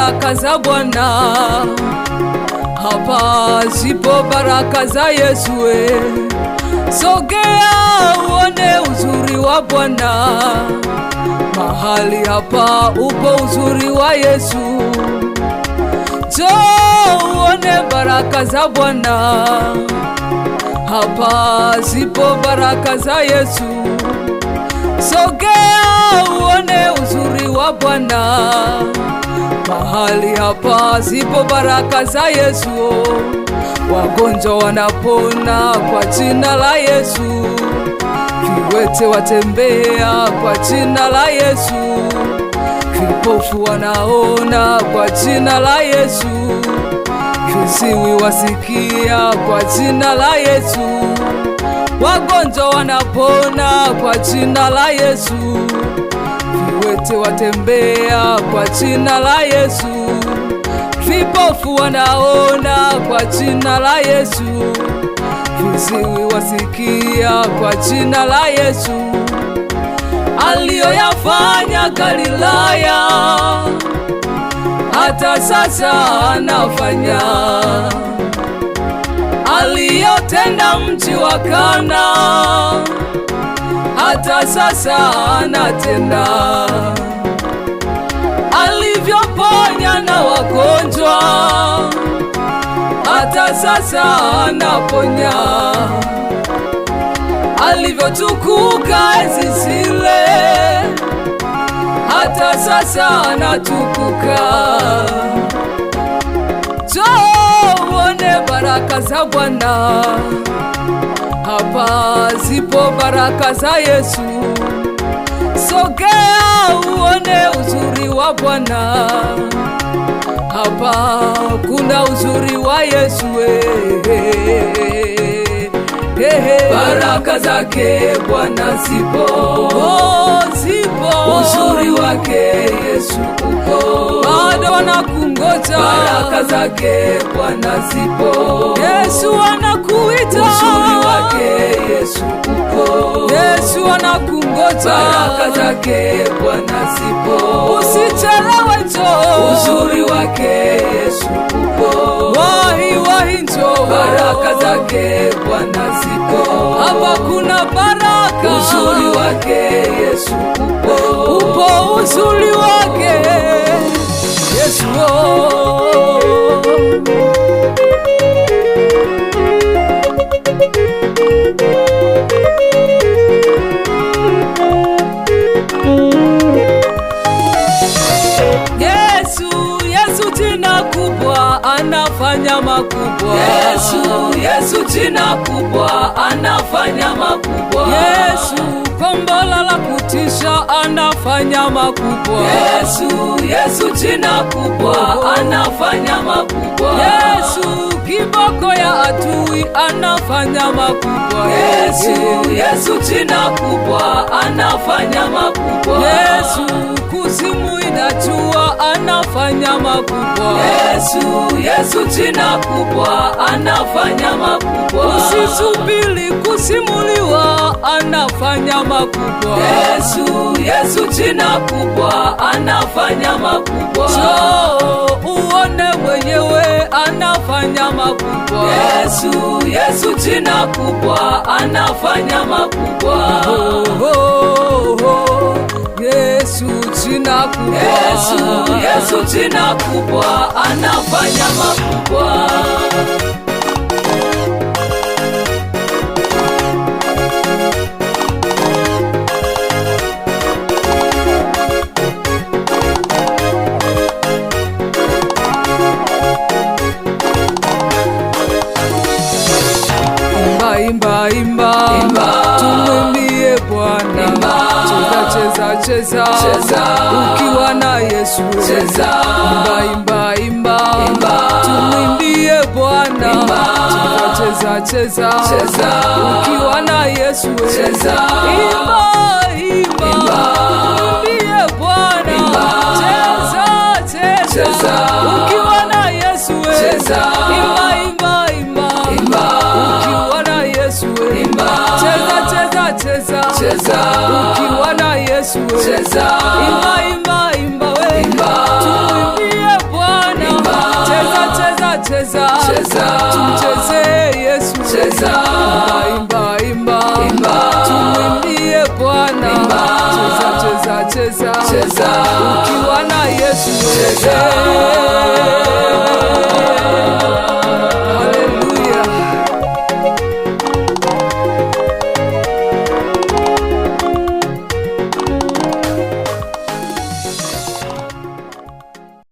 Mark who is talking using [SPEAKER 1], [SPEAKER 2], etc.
[SPEAKER 1] baraka za Bwana, hapa zipo baraka za Yesu. Sogea uone uzuri wa Bwana, mahali hapa upo uzuri wa Yesu. Njoo uone baraka za Bwana, hapa zipo baraka za Yesu. Sogea uone uzuri wa Bwana, mahali hapa zipo baraka za Yesu. Wagonjwa wanapona kwa jina la Yesu, viwete watembea kwa jina la Yesu, vipofu wanaona kwa jina la Yesu, viziwi wasikia kwa jina la Yesu. Wagonjwa wanapona kwa jina la Yesu, viwete watembea kwa jina la Yesu, vipofu wanaona kwa jina la Yesu, viziwi wasikia kwa jina la Yesu. Aliyoyafanya Galilaya, hata sasa anafanya. Aliyotenda mji wa Kana, hata sasa anatenda. Alivyoponya na wagonjwa, hata sasa anaponya. Alivyotukuka enzi zile, hata sasa anatukuka. Njoo uone baraka za Bwana, hapa zipo baraka za Yesu. Sogea uone uzuri wa Bwana, hapa kuna uzuri wa Yesu. Baraka zake Bwana zipo, zipo. Uzuri wake Yesu upo, bado wanakungoja. Baraka zake Bwana zipo, Yesu anakuita. Uzuri wake Yesu upo, Yesu anakungoja. Baraka zake Bwana zipo, usichelewe, njoo. Uzuri wake Yesu upo, wahi njoo. Baraka zake Bwana zipo, hapa kuna baraka. Uzuri wake Yesu upo, uzuri wake Yesu. Yesu jina kubwa, anafanya makubwa. Yesu jina kubwa, anafanya makubwa. Yesu kombola la kutisha, anafanya makubwa. Yesu jina kubwa, anafanya makubwa. Yesu kiboko ya adui, anafanya makubwa. Yesu jina kubwa, anafanya makubwa. Yesu kuzimu inajua, anafanya makubwa. Yesu jina kubwa, anafanya makubwa. Usisubiri kusimuliwa, anafanya makubwa. Yesu jina kubwa, anafanya makubwa. Njoo uone mwenyewe, anafanya makubwa. Yesu jina kubwa, anafanya makubwa. Yesu jina kubwa, Yesu jina kubwa, anafanya makubwa. Imba, tumwimbie Bwana. Cheza, ukiwa na Yesu. Imba, tumwimbie Bwana. Cheza, ukiwa na Yesu. Imba, tumwimbie Bwana. Cheza, ukiwa na Yesu. Imba, ukiwa na Yesu. Cheza, ukiwa na Yesu. Imba, we. Tumwimbie Bwana. cheza, imba, imba, imba, tumwimbie Bwana, cheza, cheza, cheza, cheza, ukiwa na Yesu, cheza.